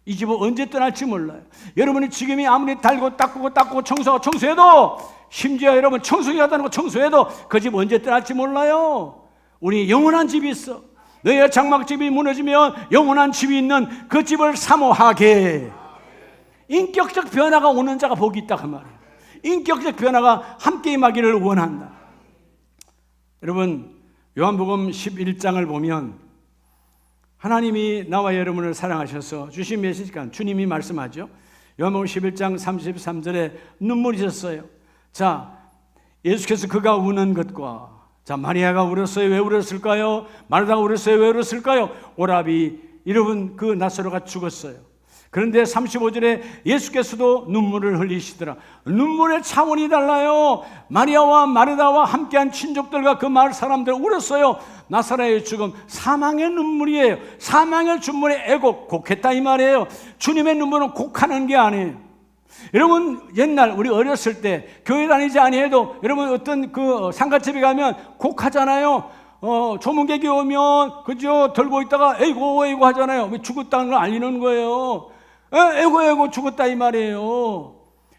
이 집은 언제 떠날지 몰라요. 여러분이 지금이 아무리 달고 닦고 청소하고 청소해도, 심지어 여러분 청소기 하다 놓고 청소해도 그 집 언제 떠날지 몰라요. 우리 영원한 집이 있어. 너희의 장막집이 무너지면 영원한 집이 있는 그 집을 사모하게. 인격적 변화가 오는 자가 복이 있다 그 말이에요. 인격적 변화가 함께 임하기를 원한다. 여러분 요한복음 11장을 보면 하나님이 나와 여러분을 사랑하셔서 주신 메시지가 주님이 말씀하죠. 요한복음 11장 33절에 눈물이 있었어요. 자, 예수께서 그가 우는 것과, 자, 마리아가 울었어요. 왜 울었을까요? 마르다가 울었어요. 왜 울었을까요? 오라비, 여러분 그 나사로가 죽었어요. 그런데 35절에 예수께서도 눈물을 흘리시더라. 눈물의 차원이 달라요. 마리아와 마르다와 함께한 친족들과 그 마을 사람들 울었어요. 나사로의 죽음, 사망의 눈물이에요. 사망의 눈물의 애곡, 곡했다 이 말이에요. 주님의 눈물은 곡하는 게 아니에요. 여러분 옛날 우리 어렸을 때 교회 다니지 아니해도 여러분 어떤 그 상가집에 가면 곡하잖아요. 조문객이 오면 그죠 들고 있다가 에이고 에이고 하잖아요. 왜 죽었다는 걸 알리는 거예요. 에이고 에이고 죽었다 이 말이에요.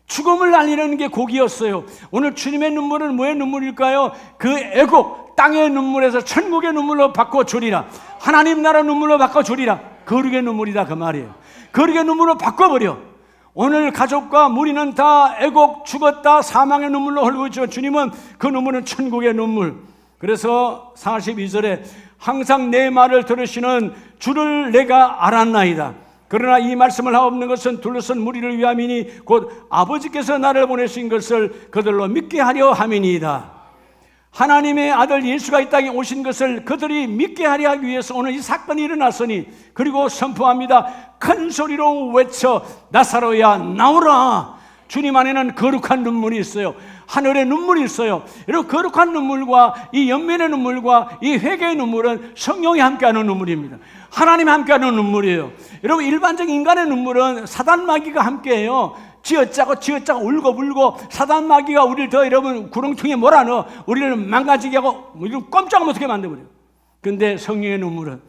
죽음을 알리는 게 곡이었어요. 오늘 주님의 눈물은 뭐의 눈물일까요? 그 애곡, 땅의 눈물에서 천국의 눈물로 바꿔주리라. 하나님 나라 눈물로 바꿔주리라. 거룩의 눈물이다 그 말이에요. 거룩의 눈물로 바꿔버려. 오늘 가족과 무리는 다 애곡, 죽었다, 사망의 눈물로 흘리고 있지만 주님은 그 눈물은 천국의 눈물. 그래서 42절에 항상 내 말을 들으시는 주를 내가 알았나이다. 그러나 이 말씀을 하옵는 것은 둘러선 무리를 위함이니 곧 아버지께서 나를 보내신 것을 그들로 믿게 하려 함이니이다. 하나님의 아들 예수가 이 땅에 오신 것을 그들이 믿게 하려 하기 위해서 오늘 이 사건이 일어났으니, 그리고 선포합니다. 큰 소리로 외쳐 나사로야 나오라. 주님 안에는 거룩한 눈물이 있어요. 하늘의 눈물이 있어요. 여러분 거룩한 눈물과 이 연민의 눈물과 이 회개의 눈물은 성령이 함께하는 눈물입니다. 하나님이 함께하는 눈물이에요. 여러분 일반적인 인간의 눈물은 사단 마귀가 함께해요. 쥐어짜고 울고 사단 마귀가 우리를 더 여러분 구렁텅이에 몰아넣어 우리를 망가지게 하고 우리를 꼼짝 못하게 만들어버려요. 그런데 성령의 눈물은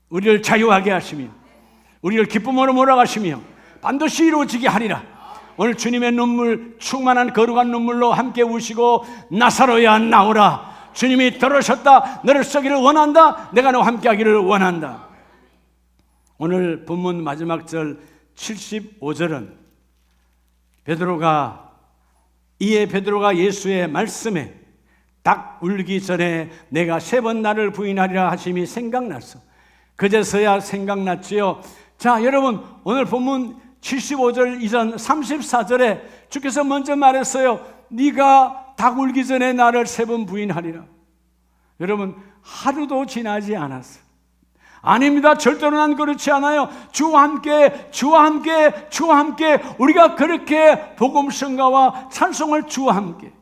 우리를 자유하게 하시며 우리를 기쁨으로 몰아가시며 반드시 이루어지게 하리라. 오늘 주님의 눈물, 충만한 거룩한 눈물로 함께 우시고 나사로야 나오라. 주님이 들으셨다. 너를 쓰기를 원한다. 내가 너와 함께 하기를 원한다. 오늘 본문 마지막 절 75절은 베드로가 예수의 말씀에 딱 울기 전에 내가 3번 나를 부인하리라 하심이 생각났어. 그제서야 생각났지요. 자, 여러분 오늘 본문 75절 이전 34절에 주께서 먼저 말했어요. 네가 닭 울기 전에 나를 3번 부인하리라. 여러분, 하루도 지나지 않았어요. 아닙니다. 절대로 난 그렇지 않아요. 주와 함께, 주와 함께, 주와 함께, 우리가 그렇게 복음 성가와 찬송을 주와 함께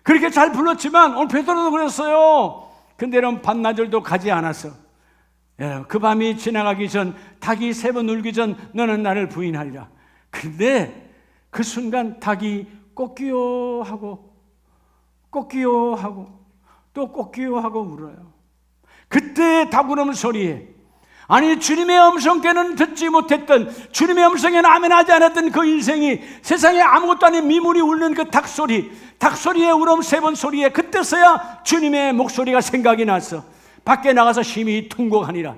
그렇게 잘 불렀지만 오늘 베드로도 그랬어요. 근데 여러분, 반나절도 가지 않았어. 그 밤이 지나가기 전, 닭이 3번 울기 전 너는 나를 부인하리라. 근데 그 순간 닭이 꼬끼요 하고 꼬끼요 하고 또 꼬끼요 하고 울어요. 그때 닭 울음 소리에, 아니 주님의 음성께는 듣지 못했던, 주님의 음성에는 아멘하지 않았던 그 인생이 세상에 아무것도 아닌 미물이 울는 그 닭소리, 닭소리의 울음 3번 소리에 그때서야 주님의 목소리가 생각이 났어. 밖에 나가서 심히 통곡하니라.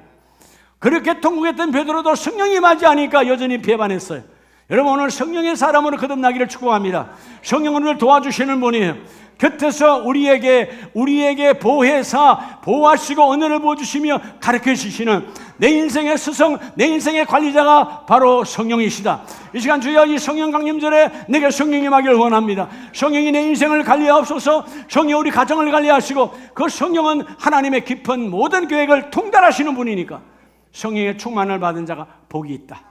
그렇게 통곡했던 베드로도 성령이 맞이하니까 여전히 배반했어요. 여러분, 오늘 성령의 사람으로 거듭나기를 축복합니다. 성령은 우리를 도와주시는 분이에요. 곁에서 우리에게 보호하시고 은혜를 부어주시며 가르쳐 주시는 내 인생의 스승, 내 인생의 관리자가 바로 성령이시다. 이 시간 주여, 이 성령 강림절에 내게 성령이 임하기를 원합니다. 성령이 내 인생을 관리하옵소서. 성령이 우리 가정을 관리하시고, 그 성령은 하나님의 깊은 모든 계획을 통달하시는 분이니까 성령의 충만을 받은 자가 복이 있다.